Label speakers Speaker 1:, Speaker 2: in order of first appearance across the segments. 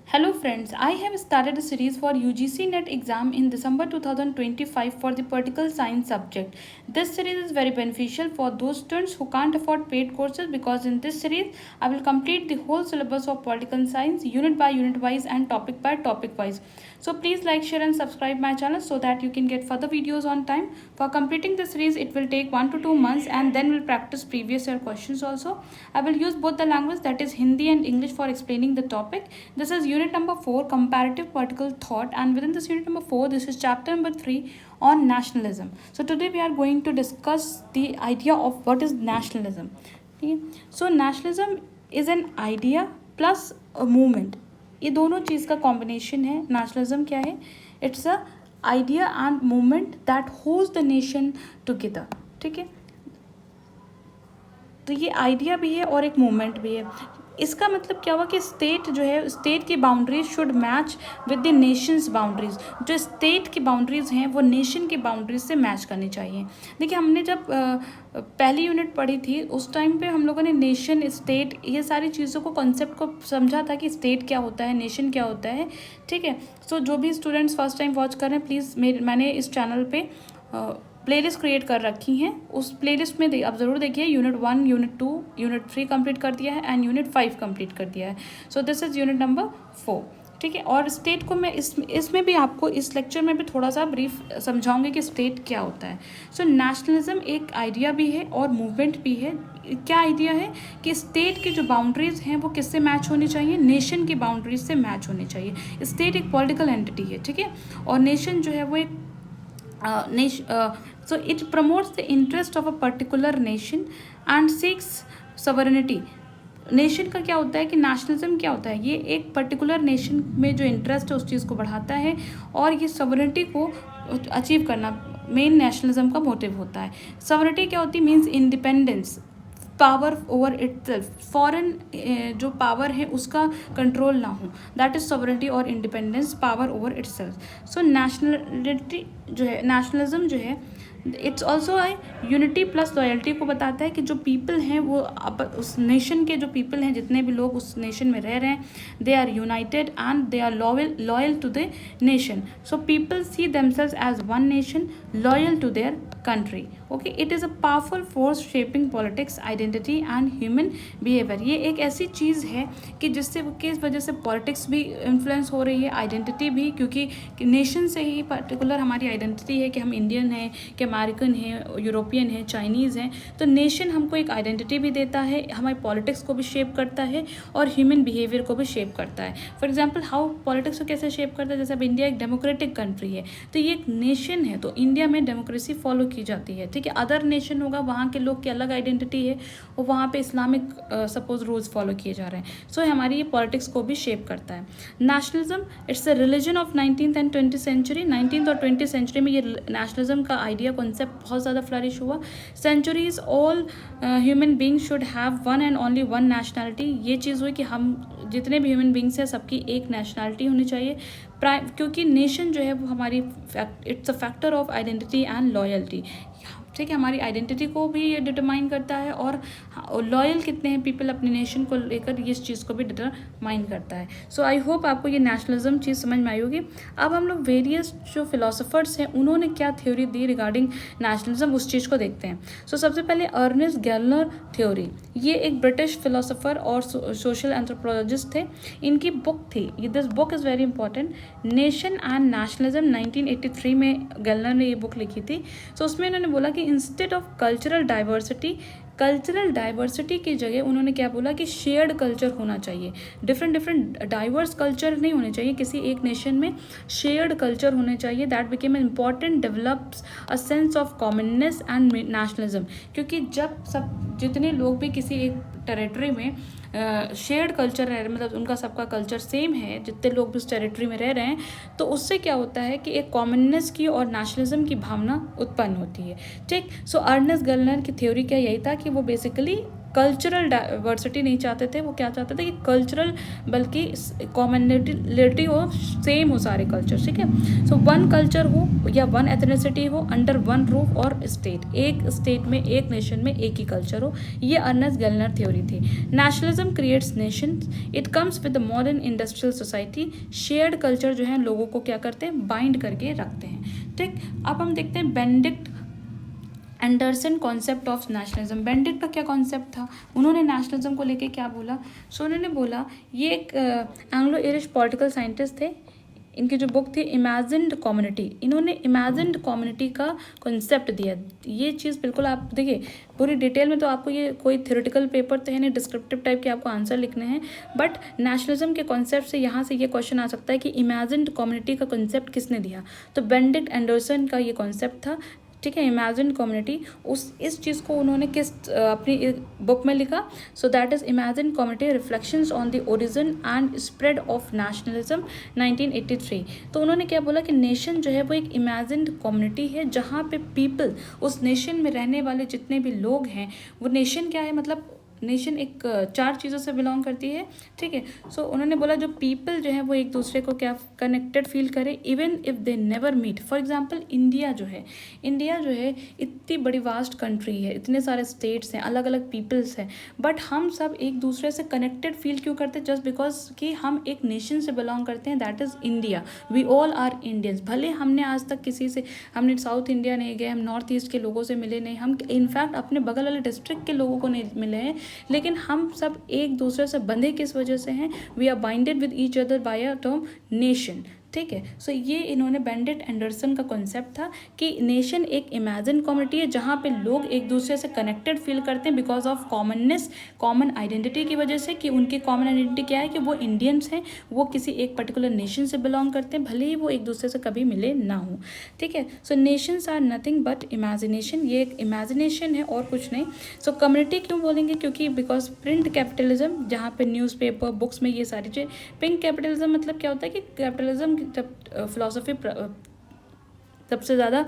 Speaker 1: Hello friends, I have started a series for UGC NET exam in December 2025 for the political science subject. This series is very beneficial for those students who can't afford paid courses because in this series I will complete the whole syllabus of political science unit by unit wise and topic by topic wise. So please like, share and subscribe my channel so that you can get further videos on time. For completing the series it will take 1 to 2 months and then we'll practice previous year questions also. I will use both the language that is Hindi and English for explaining the topic. This is unit number 4 comparative political thought, and within this unit number 4 this is chapter number 3 on nationalism. So today we are going to discuss the idea of what is nationalism. Okay? So nationalism is an idea plus a movement. ये दोनों चीज़ का combination है. Nationalism क्या है? It's a idea and movement that holds the nation together. ठीक है, तो ये आइडिया भी है और एक मूवमेंट भी है. इसका मतलब क्या हुआ कि स्टेट जो है, स्टेट की boundaries should match with the Nations boundaries. जो स्टेट की बाउंड्रीज हैं वो नेशन की बाउंड्रीज से मैच करनी चाहिए. देखिए, हमने जब पहली यूनिट पढ़ी थी उस टाइम पे हम लोगों ने नेशन, स्टेट, ये सारी चीज़ों को, कॉन्सेप्ट को समझा था कि स्टेट क्या होता है, नेशन क्या होता है. ठीक है, सो जो भी स्टूडेंट्स फर्स्ट टाइम वॉच कर रहे हैं, प्लीज़ मैंने इस चैनल पे प्लेलिस्ट क्रिएट कर रखी हैं. उस प्लेलिस्ट में आप ज़रूर देखिए. यूनिट 1, यूनिट 2, यूनिट 3 कंप्लीट कर दिया है एंड यूनिट 5 कंप्लीट कर दिया है. So this is unit number 4. ठीक है, और स्टेट को मैं इसमें भी आपको इस लेक्चर में भी थोड़ा सा ब्रीफ समझाऊंगी कि स्टेट क्या होता है. सो नेशनलिज्म एक आइडिया भी है और मूवमेंट भी है. क्या आइडिया है कि स्टेट की जो बाउंड्रीज हैं वो किससे मैच होनी चाहिए? नेशन की बाउंड्रीज से मैच होनी चाहिए. स्टेट एक पॉलिटिकल एंटिटी है, ठीक है, और नेशन जो है वो एक so it promotes the interest of a particular nation and seeks sovereignty. Nation का क्या होता है कि नेशनलिज्म क्या होता है? ये एक पर्टिकुलर नेशन में जो इंटरेस्ट है उस चीज़ को बढ़ाता है और ये सॉवरेनिटी को अचीव करना मेन नेशनलिज्म का मोटिव होता है. सॉवरेनिटी क्या होती है? Means independence, power over itself. Foreign जो पावर है उसका कंट्रोल ना हो, दैट इज सॉवरेनिटी और इंडिपेंडेंस, पावर ओवर इटसेल्फ. सो नेशनलिटी जो है, नेशनलिज्म जो है, it's also unity plus loyalty को बताता है कि जो पीपल हैं वो उस नेशन के जो पीपल हैं, जितने भी लोग उस नेशन में रह रहे हैं, they are united and they are loyal to the nation. So people see themselves as one nation loyal to their country. Okay, it is a powerful force shaping politics, identity and human behaviour. ये एक ऐसी चीज़ है कि जिससे किस वजह से politics भी इन्फ्लुएंस हो रही है, आइडेंटिटी भी, क्योंकि नेशन से ही पर्टिकुलर हमारी आइडेंटिटी है कि हम इंडियन हैं, कि अमेरिकन हैं, यूरोपियन हैं, चाइनीज़ हैं. तो नेशन हमको एक आइडेंटिटी भी देता है, हमारी पॉलिटिक्स को भी शेप करता है और ह्यूमन बिहेवियर को भी शेप करता है. फॉर एग्जाम्पल, हाउ पॉलिटिक्स को कैसे शेप करता है? जैसे अब इंडिया एक डेमोक्रेटिक कंट्री है, तो ये एक नेशन है, तो इंडिया में डेमोक्रेसी फॉलो की जाती है. ठीक है, अदर नेशन होगा, वहाँ के लोग की अलग आइडेंटिटी है और वहाँ पे इस्लामिक सपोज रूल्स फॉलो किए जा रहे हैं. सो हमारी ये पॉलिटिक्स को भी शेप करता है. Nationalism it's a religion of 19th and 20th century. 19th और 20th सेंचुरी में ये नेशनलिज्म का आइडिया, कॉन्सेप्ट बहुत ज़्यादा फ्लरिश हुआ. Centuries all human being should have one and only one nationality. ये चीज़ हुई कि हम जितने भी ह्यूमन बींग्स हैं सबकी एक नेशनैलिटी होनी चाहिए, क्योंकि नेशन जो है वो हमारी it's a factor of identity and loyalty. ठीक है, हमारी आइडेंटिटी को भी ये डिटरमाइन करता है और लॉयल कितने हैं पीपल अपने नेशन को लेकर, ये इस चीज़ को भी डिटरमाइन करता है. सो आई होप आपको ये नेशनलिज्म चीज़ समझ में आई होगी. अब हम लोग वेरियस जो फिलोसोफर्स हैं उन्होंने क्या थ्योरी दी रिगार्डिंग नेशनलिज्म, उस चीज़ को देखते हैं. सो सबसे पहले अर्नेस्ट गैलनर थ्योरी. ये एक ब्रिटिश फिलोसोफर और सोशल एंथ्रोपोलॉजिस्ट थे. इनकी बुक थी, this book is very important, nation and nationalism. 1983 में गैलनर ने ये बुक लिखी थी. सो उसमें इन्होंने बोला कि इंस्टेड ऑफ कल्चरल डाइवर्सिटी की जगह उन्होंने क्या बोला कि शेयर्ड कल्चर होना चाहिए. डिफरेंट डाइवर्स कल्चर नहीं होने चाहिए किसी एक नेशन में, शेयर्ड कल्चर होने चाहिए. That became important, develops a sense of commonness and nationalism. क्योंकि जब सब जितने लोग भी किसी एक टेरिटरी में शेयर्ड कल्चर रह रहे, मतलब उनका सबका कल्चर सेम है, जितने लोग भी उस टेरिटरी में रह रहे हैं, तो उससे क्या होता है कि एक कॉमननेस की और नेशनलिज्म की भावना उत्पन्न होती है. ठीक, सो अर्नेस्ट गैलनर की थ्योरी क्या यही था कि वो बेसिकली कल्चरल डाइवर्सिटी नहीं चाहते थे, वो क्या चाहते थे कि कल्चरल बल्कि कॉमनलिटी हो, सेम हो सारे कल्चर, ठीक है। सो वन कल्चर हो या वन एथनिसिटी हो अंडर वन रूफ और स्टेट, एक स्टेट में एक नेशन में एक ही कल्चर हो, ये अर्नेस्ट गेलनर थ्योरी थी। Nationalism creates nation, it comes with the modern industrial society. Shared culture जो है लोगों को क्या करते हैं, बाइंड करके रखते हैं, ठीक। अब हम देखते हैं Benedict Anderson concept of nationalism. Benedict का क्या कॉन्सेप्ट था, उन्होंने नेशनलिज्म को लेके क्या बोला। सो उन्होंने बोला, ये एक एंग्लो इरिश पॉलिटिकल साइंटिस्ट थे, इनकी जो बुक थी इमेजिन्ड कम्युनिटी, इन्होंने इमेजिन्ड कम्युनिटी का कॉन्सेप्ट दिया। ये चीज़ बिल्कुल आप देखिए पूरी डिटेल में, तो आपको ये कोई थ्योरेटिकल पेपर तो है नहीं, डिस्क्रिप्टिव टाइप के आपको आंसर लिखने हैं, बट नेशनलिज्म के कॉन्सेप्ट से यहाँ से ये क्वेश्चन आ सकता है कि इमेजिन्ड कम्युनिटी का कॉन्सेप्ट किसने दिया, तो बेनेडिक्ट एंडरसन का ये कॉन्सेप्ट था, ठीक है। इमेजिन कम्युनिटी, इस चीज़ को उन्होंने किस अपनी बुक में लिखा। So that is imagine community reflections on the origin and spread of nationalism 1983। तो उन्होंने क्या बोला कि नेशन जो है वो एक इमेजिन्ड कम्युनिटी है, जहाँ पे पीपल, उस नेशन में रहने वाले जितने भी लोग हैं, वो नेशन क्या है, मतलब नेशन एक 4 चीज़ों से बिलोंग करती है, ठीक है। सो उन्होंने बोला जो पीपल जो है वो एक दूसरे को क्या कनेक्टेड फील करे, even if they never meet. For example India जो है इतनी बड़ी वास्ट कंट्री है, इतने सारे स्टेट्स हैं, अलग अलग पीपल्स हैं, बट हम सब एक दूसरे से कनेक्टेड फील क्यों करते हैं, जस्ट बिकॉज कि हम एक नेशन से बिलोंग करते हैं, that is India. We all are Indians. भले हमने आज तक किसी से, हमने साउथ इंडिया नहीं गए, हम नॉर्थ ईस्ट के लोगों से मिले नहीं, हम इनफैक्ट अपने बगल वाले डिस्ट्रिक्ट के लोगों को नहीं मिले हैं, लेकिन हम सब एक दूसरे से बंधे किस वजह से हैं, we are binded with each other by a term nation, ठीक है। सो ये इन्होंने बेनेडिक्ट एंडरसन का कॉन्सेप्ट था कि नेशन एक इमेजिन कम्युनिटी है, जहाँ पे लोग एक दूसरे से कनेक्टेड फील करते हैं because of commonness, common identity की वजह से, कि उनकी कॉमन आइडेंटिटी क्या है कि वो इंडियंस हैं, वो किसी एक पर्टिकुलर नेशन से बिलोंग करते हैं, भले ही वो एक दूसरे से कभी मिले ना हो, ठीक है। So nations are nothing but imagination, ये एक इमेजिनेशन है और कुछ नहीं। सो कम्युनिटी क्यों बोलेंगे, क्योंकि बिकॉज प्रिंट कैपिटलिज्म, जहाँ पे न्यूज़पेपर बुक्स में ये सारी चीज़, पिंक कैपिटलिज्म मतलब क्या होता है कि कैपिटलिज्म जब फिलॉसफी सबसे ज़्यादा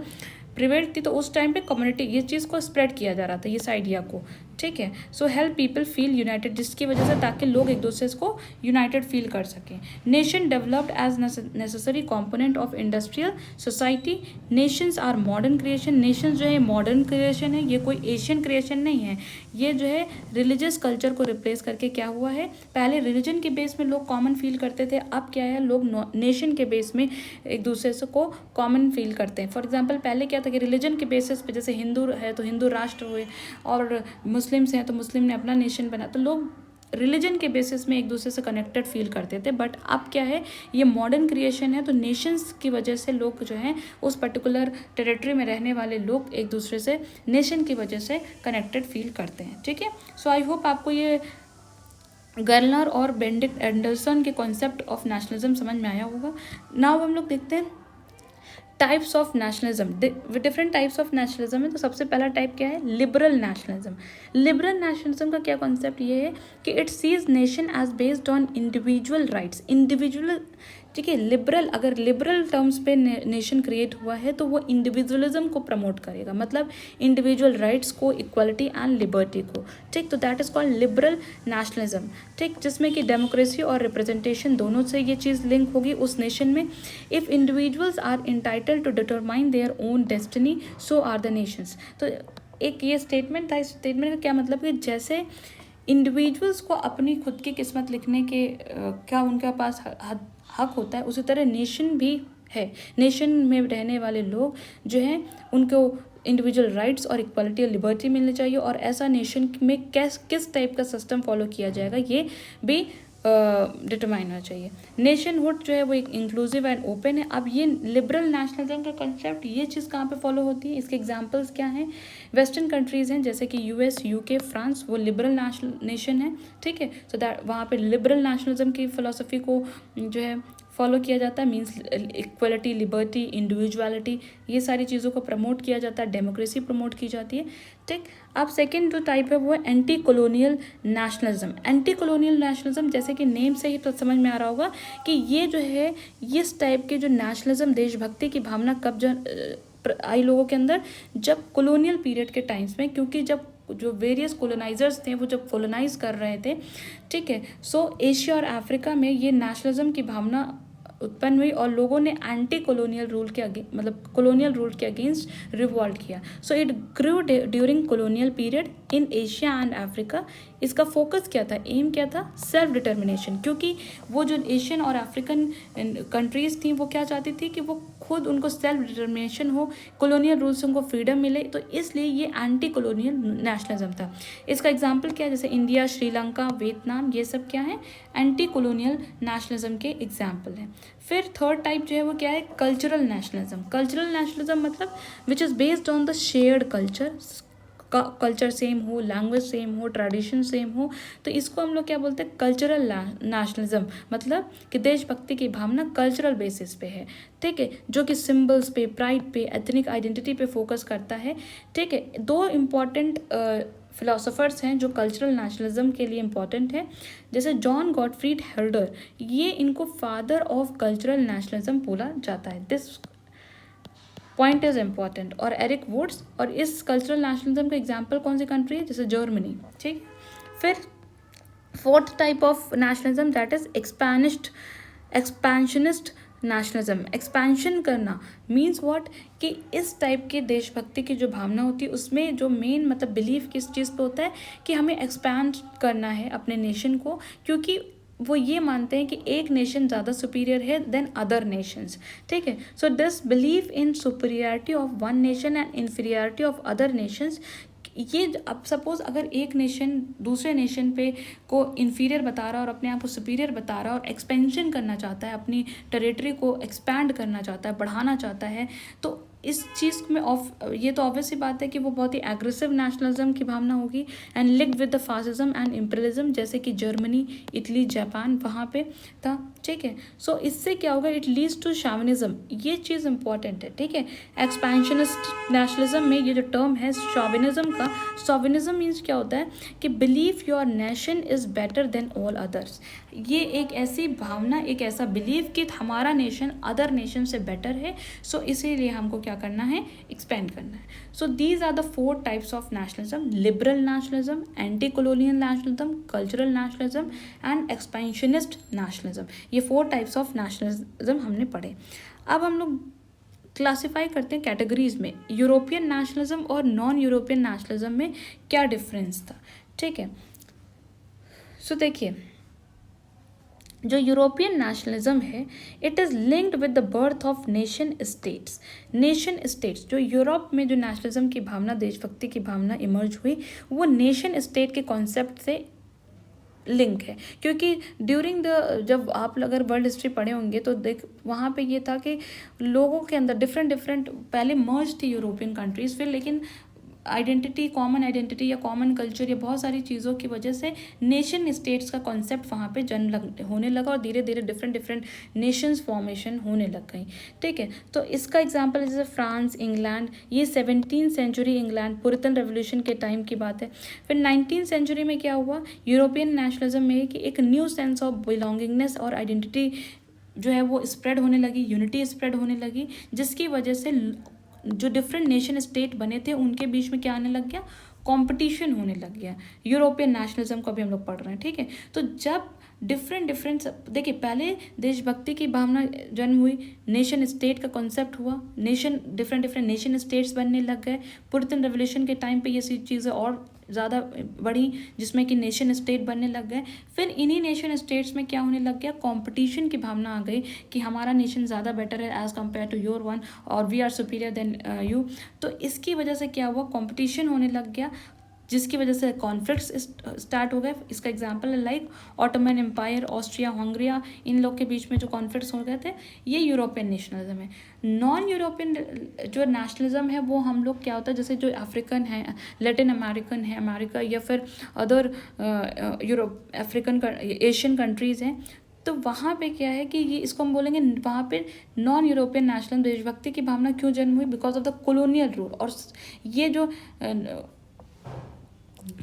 Speaker 1: प्रिवेंट थी, तो उस टाइम पे कम्युनिटी, ये चीज़ को स्प्रेड किया जा रहा था, इस आइडिया को, ठीक है। So help people feel United, जिसकी वजह से ताकि लोग एक दूसरे को यूनाइटेड फील कर सकें। Nation developed as necessary component of industrial society. Nations are modern creation, nations जो है मॉडर्न क्रिएशन है, ये कोई एशियन क्रिएशन नहीं है, ये जो है रिलीजियस कल्चर को रिप्लेस करके क्या हुआ है, पहले रिलीजन के बेस में लोग कॉमन फील करते थे, अब क्या है, लोग नेशन के बेस में एक दूसरे से को कॉमन फील करते हैं। फॉर एग्जाम्पल पहले क्या था कि रिलीजन के बेसिस पे, जैसे हिंदू है तो हिंदू राष्ट्र हुए, और मुस्लिम्स हैं तो मुस्लिम ने अपना नेशन बना, तो लोग रिलीजन के बेसिस में एक दूसरे से कनेक्टेड फील करते थे। बट अब क्या है, ये मॉडर्न क्रिएशन है, तो नेशंस की वजह से लोग जो हैं उस पर्टिकुलर टेरिटरी में रहने वाले लोग एक दूसरे से नेशन की वजह से कनेक्टेड फील करते हैं, ठीक है। सो आई होप आपको ये गर्लनर और बेनेडिक्ट एंडरसन के कॉन्सेप्ट ऑफ नेशनलिज्म समझ में आया होगा। नाउ हम लोग देखते हैं types of nationalism. Different types of nationalism है, तो सबसे पहला टाइप क्या है, लिबरल नेशनलिज्म। लिबरल नेशनलिज्म का क्या कॉन्सेप्ट ये है कि it sees nation as based on individual rights, individual, ठीक है। लिबरल, अगर लिबरल टर्म्स पे नेशन क्रिएट हुआ है तो वो इंडिविजुअलिज्म को प्रमोट करेगा, मतलब इंडिविजुअल राइट्स को, इक्वालिटी एंड लिबर्टी को, ठीक। तो that is called liberal nationalism, ठीक, जिसमें कि डेमोक्रेसी और रिप्रेजेंटेशन दोनों से ये चीज़ लिंक होगी उस नेशन में। If individuals are entitled to determine their own destiny, so are the nations. तो एक ये स्टेटमेंट था, इस स्टेटमेंट का क्या मतलब कि जैसे इंडिविजुअल्स को अपनी खुद की किस्मत लिखने के क्या उनके पास हक होता है, उसी तरह नेशन भी है। नेशन में रहने वाले लोग जो हैं उनको इंडिविजुअल राइट्स और इक्वालिटी और लिबर्टी मिलनी चाहिए, और ऐसा नेशन में किस टाइप का सिस्टम फॉलो किया जाएगा ये भी डिटरमाइन होना चाहिए। नेशनहुड जो है वो एक इंक्लूसिव एंड ओपन है। अब ये लिबरल नेशनलिज्म का कंसेप्ट, ये चीज़ कहाँ पे फॉलो होती है, इसके एग्जांपल्स क्या हैं, वेस्टर्न कंट्रीज़ हैं जैसे कि यूएस, यूके, फ्रांस, वो लिबरल नेशन है, ठीक है। सो दैट वहाँ पे लिबरल नेशनलिज्म की फिलोसफी को जो है फॉलो किया जाता है, मीन्स इक्वलिटी, लिबर्टी, इंडिविजुअलिटी, ये सारी चीज़ों को प्रमोट किया जाता है, डेमोक्रेसी प्रमोट की जाती है, ठीक। अब सेकंड जो टाइप है वो है anti colonial nationalism. Anti colonial nationalism, जैसे कि नेम से ही तो समझ में आ रहा होगा कि ये जो है इस टाइप के जो नेशनलिज्म, देशभक्ति की भावना कब आई लोगों के अंदर, जब कॉलोनियल पीरियड के टाइम्स में, क्योंकि जब जो वेरियस कोलोनाइजर्स थे वो जब कोलोनाइज कर रहे थे, ठीक है, सो एशिया और अफ्रीका में ये नेशनलिज्म की भावना उत्पन्न हुई और लोगों ने एंटी कॉलोनियल रूल के मतलब कॉलोनियल रूल के अगेंस्ट रिवॉल्ट किया। So it grew during colonial period in Asia and Africa. इसका फोकस क्या था, एम क्या था, सेल्फ डिटर्मिनेशन, क्योंकि वो जो एशियन और अफ्रीकन कंट्रीज थी वो क्या चाहती थी कि वो खुद उनको सेल्फ डिटर्मिनेशन हो, कॉलोनियल रूल से उनको फ्रीडम मिले, तो इसलिए ये एंटी कॉलोनियल नेशनलिज्म था। इसका एग्जाम्पल क्या है, जैसे इंडिया, श्रीलंका, वियतनाम, ये सब क्या है, एंटी कॉलोनियल नेशनलिज्म के एग्जाम्पल हैं। फिर थर्ड टाइप जो है वो क्या है, कल्चरल नेशनलिज्म। कल्चरल नेशनलिज्म मतलब which is based on the shared culture, culture same हो, लैंग्वेज सेम हो, ट्रेडिशन सेम हो, तो इसको हम लोग क्या बोलते हैं, कल्चरल नेशनलिज्म। मतलब कि देशभक्ति की भावना कल्चरल बेसिस पे है, ठीक है, जो कि सिंबल्स पे, प्राइड पे, एथनिक आइडेंटिटी पे फोकस करता है, ठीक है। दो इम्पॉर्टेंट फिलोसोफर्स हैं जो कल्चरल नेशनलिज्म के लिए इम्पॉर्टेंट है, जैसे जॉन गॉटफ्रीड हर्डर, ये इनको फादर ऑफ कल्चरल नेशनलिज्म बोला जाता है। This point is important. और एरिक वुड्स, और इस कल्चरल नेशनलिज्म का एग्जाम्पल कौन सी कंट्री है, जैसे जर्मनी, ठीक। फिर fourth type of nationalism that is expansionist nationalism. Expansion करना मीन्स व्हाट, कि इस टाइप के देशभक्ति की जो भावना होती है उसमें जो मेन मतलब बिलीफ किस चीज़ पे होता है कि हमें एक्सपैंड करना है अपने नेशन को, क्योंकि वो ये मानते हैं कि एक नेशन ज़्यादा सुपीरियर है देन अदर नेशंस, ठीक है। So this believe in superiority of one nation and inferiority of other Nations, ये अब सपोज अगर एक नेशन दूसरे नेशन पे को इन्फीरियर बता रहा है और अपने आप को सुपीरियर बता रहा है और एक्सपेंशन करना चाहता है, अपनी टेरिटरी को एक्सपैंड करना चाहता है, बढ़ाना चाहता है, तो इस चीज़ में ये तो ऑब्वियस सी बात है कि वो बहुत ही एग्रेसिव नेशनलिज्म की भावना होगी and linked with the fascism and imperialism, जैसे कि जर्मनी, इटली, जापान वहाँ पे था, ठीक है। सो इससे क्या होगा, इट लीड्स टू शॉविनिज्म, ये चीज़ इंपॉर्टेंट है, ठीक है। एक्सपेंशनिस्ट नेशनलिज्म में ये जो टर्म है शॉविनिज्म का, शॉविनिज्म मीन्स क्या होता है कि believe your nation is better than all others. ये एक ऐसी भावना, एक ऐसा बिलीव कि हमारा नेशन अदर नेशन से बेटर है, सो इसीलिए हमको क्या करना है, एक्सपेंड करना है। So these are the 4 types of nationalism, liberal nationalism, anti colonial nationalism, cultural nationalism and expansionist nationalism. ये 4 टाइप्स ऑफ नेशनलिज्म हमने पढ़े। अब हम लोग क्लासिफाई करते हैं कैटेगरीज में, यूरोपियन नेशनलिज्म और नॉन यूरोपियन नेशनलिज्म में क्या डिफरेंस था, ठीक है। सो देखिए, जो यूरोपियन नेशनलिज्म है it is linked with the birth of nation states. Nation states, जो यूरोप में जो नेशनलिज्म की भावना, देशभक्ति की भावना इमर्ज हुई, वो नेशन स्टेट के कॉन्सेप्ट से लिंक है, क्योंकि ड्यूरिंग जब आप अगर वर्ल्ड हिस्ट्री पढ़े होंगे तो वहाँ पे ये था कि लोगों के अंदर डिफरेंट पहले मर्ज थी यूरोपियन कंट्रीज, फिर लेकिन आइडेंटिटी, कॉमन आइडेंटिटी या कॉमन कल्चर या बहुत सारी चीज़ों की वजह से नेशन स्टेट्स का कॉन्सेप्ट वहाँ पे होने लगा और धीरे धीरे डिफरेंट नेशंस फॉर्मेशन होने लग गई, ठीक है। तो इसका एग्जांपल जैसे फ्रांस, इंग्लैंड, ये 17th सेंचुरी इंग्लैंड, पुरितन रेवोल्यूशन के टाइम की बात है। फिर 19th सेंचुरी में क्या हुआ, यूरोपियन नेशनलिज्म में कि एक न्यू सेंस ऑफ बिलोंगिंगनेस और आइडेंटिटी जो है वो स्प्रेड होने लगी, यूनिटी स्प्रेड होने लगी, जिसकी वजह से जो डिफरेंट नेशन स्टेट बने थे उनके बीच में क्या आने लग गया, कंपटीशन होने लग गया। यूरोपियन नेशनलिज्म को भी हम लोग पढ़ रहे हैं, ठीक है। तो जब डिफरेंट देखिए, पहले देशभक्ति की भावना जन्म हुई, नेशन स्टेट का कॉन्सेप्ट हुआ, डिफरेंट नेशन स्टेट्स बनने लग गए। पुरितन रेवोल्यूशन के टाइम पे ये चीज़ें और ज़्यादा बढ़ी, जिसमें कि नेशन स्टेट बनने लग गए। फिर इन्हीं नेशन स्टेट्स में क्या होने लग गया, कंपटीशन की भावना आ गई कि हमारा नेशन ज़्यादा बेटर है as compared to your one, और we are superior than you. तो इसकी वजह से क्या हुआ, कंपटीशन होने लग गया, जिसकी वजह से कॉन्फ्लिक्ट्स स्टार्ट हो गए। इसका एग्जांपल है लाइक ऑटोमन एम्पायर, ऑस्ट्रिया, हंगरिया, इन लोग के बीच में जो कॉन्फ्लिक्ट्स हो गए थे, ये यूरोपियन नेशनलिज्म है। नॉन यूरोपियन जो नेशनलिज्म है वो हम लोग क्या होता है, जैसे जो अफ्रीकन है, लैटिन अमेरिकन है, अमेरिका, या फिर other Europe, African, Asian countries हैं, तो वहाँ पे क्या है कि ये इसको हम बोलेंगे, वहाँ पे नॉन यूरोपियन नेशनल देशभक्ति की भावना क्यों जन्म हुई, because of the colonial rule. और ये जो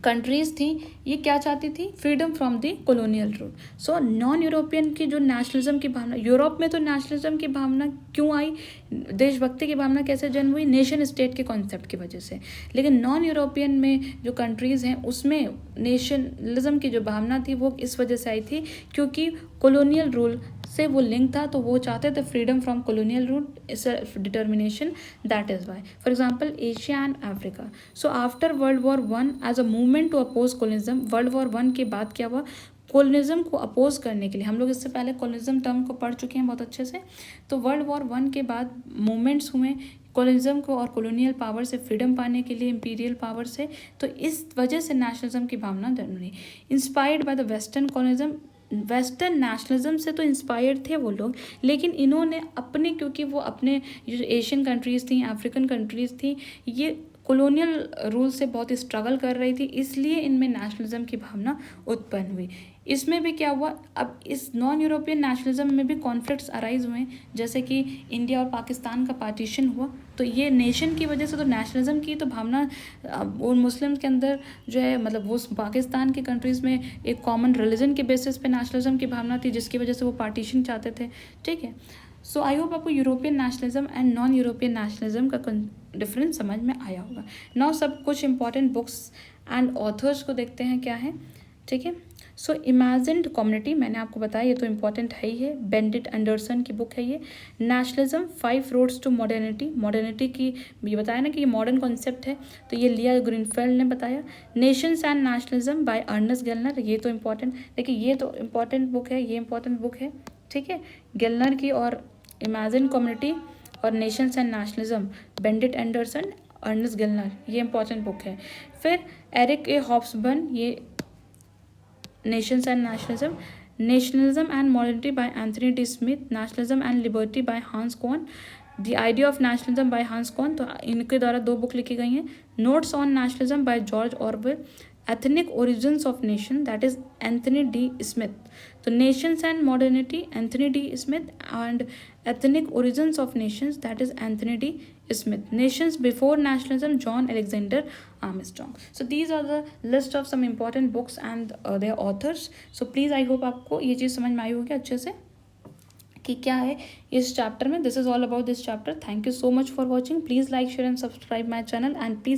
Speaker 1: कंट्रीज़ थी, ये क्या चाहती थी? Freedom from the colonial rule. So non European की जो नेशनलिज्म की भावना, यूरोप में तो नेशनलिज्म की भावना क्यों आई, देशभक्ति की भावना कैसे जन्म हुई? नेशन स्टेट के कॉन्सेप्ट की वजह से। लेकिन नॉन यूरोपियन में जो कंट्रीज़ हैं उसमें नेशनलिज्म की जो भावना थी वो इस वजह से आई थी क्योंकि कॉलोनियल रूल से वो लिंक था, तो वो चाहते थे freedom from colonial rule, self determination, that is why. For example Asia and Africa. So after world war one as a movement to oppose colonialism, world war one के बाद क्या हुआ? कॉलोनिज्म को अपोज करने के लिए, हम लोग इससे पहले कॉलोनिज्म टर्म को पढ़ चुके हैं बहुत अच्छे से, तो वर्ल्ड वॉर वन के बाद मूवमेंट्स हुए कॉलोनिज्म को और कॉलोनियल पावर से फ्रीडम पाने के लिए, इंपीरियल पावर से, तो इस वजह से नेशनलिज्म की भावना जन्म हुई। Inspired by the western colonialism, western nationalism से तो इंस्पायर्ड थे वो लोग, लेकिन इन्होंने अपने, क्योंकि वो अपने जो एशियन कंट्रीज़ थी, अफ्रीकन कंट्रीज़ थी, ये कॉलोनियल रूल से बहुत स्ट्रगल कर रही थी, इसलिए इनमें नेशनलिज्म की भावना उत्पन्न हुई। इसमें भी क्या हुआ, अब इस नॉन यूरोपियन नेशनलिज्म में भी कॉन्फ्लिक्ट्स अराइज हुए, जैसे कि इंडिया और पाकिस्तान का पार्टीशन हुआ, तो ये नेशन की वजह से तो नेशनलिज्म की तो भावना और मुस्लिम्स के अंदर जो है, मतलब वो पाकिस्तान की कंट्रीज़ में एक कॉमन रिलीजन के बेसिस पे नेशनलिज्म की भावना थी, जिसकी वजह से वो पार्टीशन चाहते थे। ठीक है, सो आई होप आपको European nationalism and non European nationalism का डिफरेंस समझ में आया होगा। नाउ सब कुछ इंपॉर्टेंट बुक्स एंड ऑथर्स को देखते हैं क्या है। ठीक है, सो इमेजिन्ड कम्युनिटी, मैंने आपको बताया, ये तो इम्पॉर्टेंट है ही है, बेंडिट एंडरसन की बुक है ये। Nationalism, 5 roads to modernity, modernity की ये बताया ना कि ये मॉडर्न कॉन्सेप्ट है, तो ये लिया ग्रीनफील्ड ने बताया। Nations and nationalism by Ernest Gellner, ये तो इम्पॉर्टेंट, देखिए ये तो इम्पॉर्टेंट बुक है, ये इम्पॉर्टेंट बुक है। ठीक है, गेलनर की, और इमेजिन कम्युनिटी और nations and nationalism, Benedict Anderson, Ernest Gellner, ये इंपॉर्टेंट बुक है। फिर एरिक ए हॉब्सबर्न, ये nations and nationalism, nationalism and modernity by Anthony D Smith, nationalism and liberty by Hans Kohn, the idea of nationalism by Hans Kohn, तो इनके द्वारा 2 book लिखी गई हैं। Notes on nationalism by George Orwell, ethnic origins of nation, that is Anthony D Smith, तो Nations and modernity Anthony D Smith, and ethnic origins of Nations, that is Anthony D Smith, nations before nationalism, John Alexander Armstrong. So these are the list of some important books and their authors. So please I hope आपको ये चीज़ समझ में आई होगी अच्छे से कि क्या है इस चैप्टर में. This is all about this chapter. Thank you so much for watching. Please like share and subscribe my channel, and please